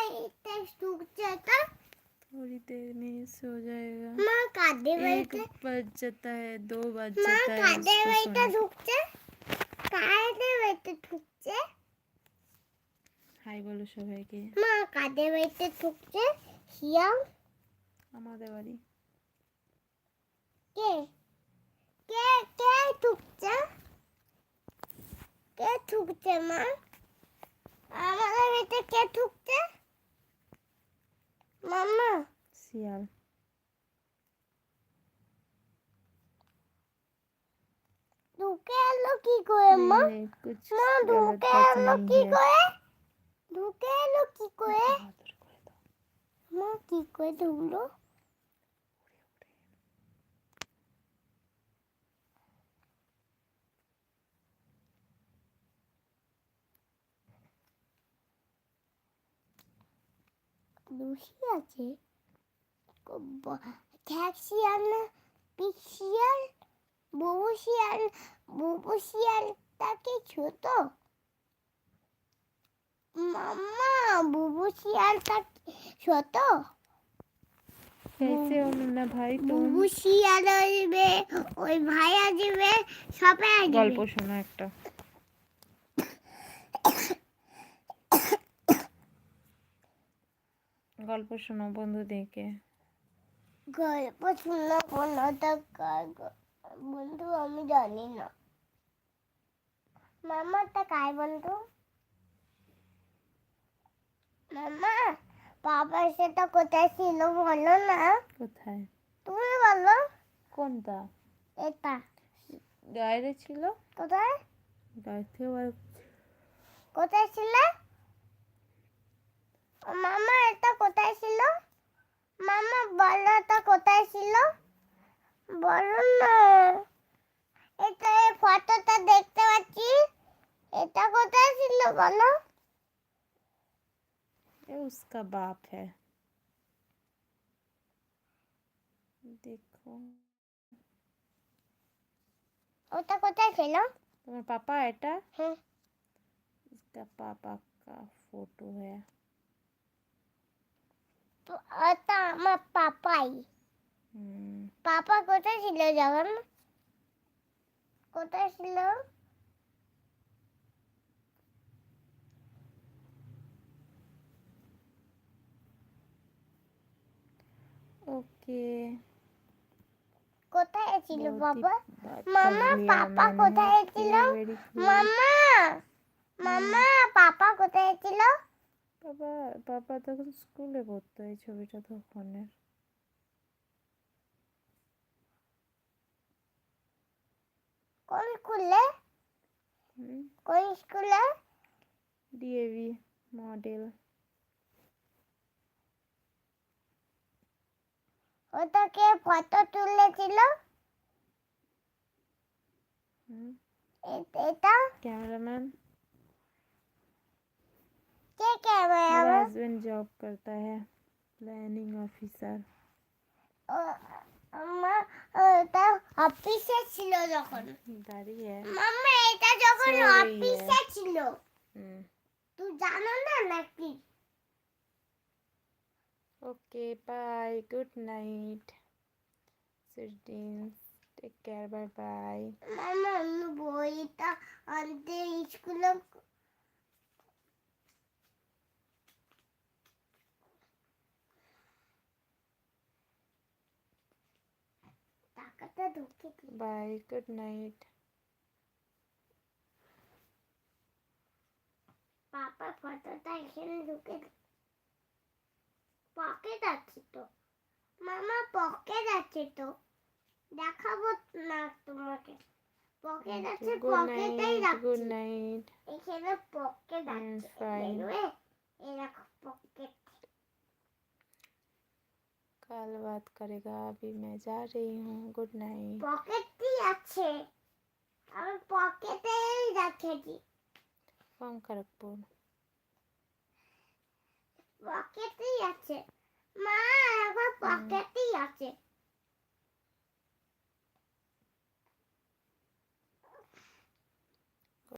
इतना ढुकता था। थोड़ी देर में सो जाएगा। माँ कादे एक बैठे बज जाता है, 2 बज माँ जाता है कादे उसको बैठे सोने। ढुकते कादे बैठे ढुकते হাই বলো সবাইকে। মা কাদের বাড়িতে ঢুকছে শিয়াল আমাদের বাড়ি। কে কে কে ঢুকছে কে ঢুকছে মা আমাদের বাড়িতে কে ঢুকছে মাম্মা শিয়াল। ঢুকে এলো কি করে মা नहीं नहीं कुछ মা गलत ঢুকে बात এলো नहीं কি है। করে ঢুকে এলো কি করে बहादुर করে দাও। মা কি করে ঢুকলো লুসি আছে ঠ্যাক শিয়াল না পিক শিয়াল বুবু শিয়ালটাকে ছোট মাম্মা বুবু শিয়ালটা ছোট कैसे हो मुन्ना भाई तुम? বুবু শিয়াল আসবে ওই ভাই আসবে সবাই আসবে গল্প শোনো একটা। গল্প শোনো বন্ধুদেরকে। গল্প শুনলো কোনটা কার বন্ধু আমি জানি না মামাটা কার বন্ধু মামা বাবা সেটা কোথায় ছিল বলো না কোথায়? তুমি বলো কোনটা? এটা গায়ে ছিল। কোথায় গায়ে থেকে কোথায় ছিল মামা এটা কোথায় ছিল মামা বলো এটা কোথায় ছিল বলো না এটা এই ফটোটা দেখতে পাচ্ছি এটা কোথায় ছিল বলো ये उसका बाप है। देखो ওটা কোথায় ছিল तुम्हारे पापा এটা? হ্যাঁ इसका पापा का फोटो है। তো ওটা আমার পাপাই পাপা কোথায় ছিল যখন কোথায় ছিল ओके কোথায় ছিল बहुत ही বাবা बात মামা कर लिया পাপা मैंने কোথায় आपके ছিল very good। মামা মামা পাপা কোথায় ছিল পাপা পাপা তখন স্কুলে পড়তো। এই ছবিটা তখনের। কোন স্কুলে কোন স্কুলে ডিএভি মডেল। ওটাকে ফটো তুলেছিল এটা कैमरामैन। কে मेरा ক্যামেরাম্যান हस्बैंड जॉब करता है, प्लानिंग ऑफिसर। মামা ওটা অফিসে ছিল যখন दाढ़ी है। মাম্মা এটা যখন সো রही অফিসে ছিল है। তুই জানো না নাকি okay bye good night sweeties take care bye bye. মামা আমি বইটা আনতে স্কুলে টাকাটা ঢুকে बाय गुड नाइट। পাপা ফটোটা এখানে ঢুকে পকেট আছে তো মামা পকেট আছে তো দেখাবো না তোমাকে পকেট আছে गुड পকেটেই नाइट রাখছি गुड नाइट। এখানে পকেট আছে फाइन। দেখবে এই দেখো পকেট कल बात करेगा, अभी मैं जा रही हूँ। Good night. পকেটই আছে আমি পকেটেই রাখেছি फ्रॉम खड़गपुर। পকেটই আছে মা আমার পকেটই আছে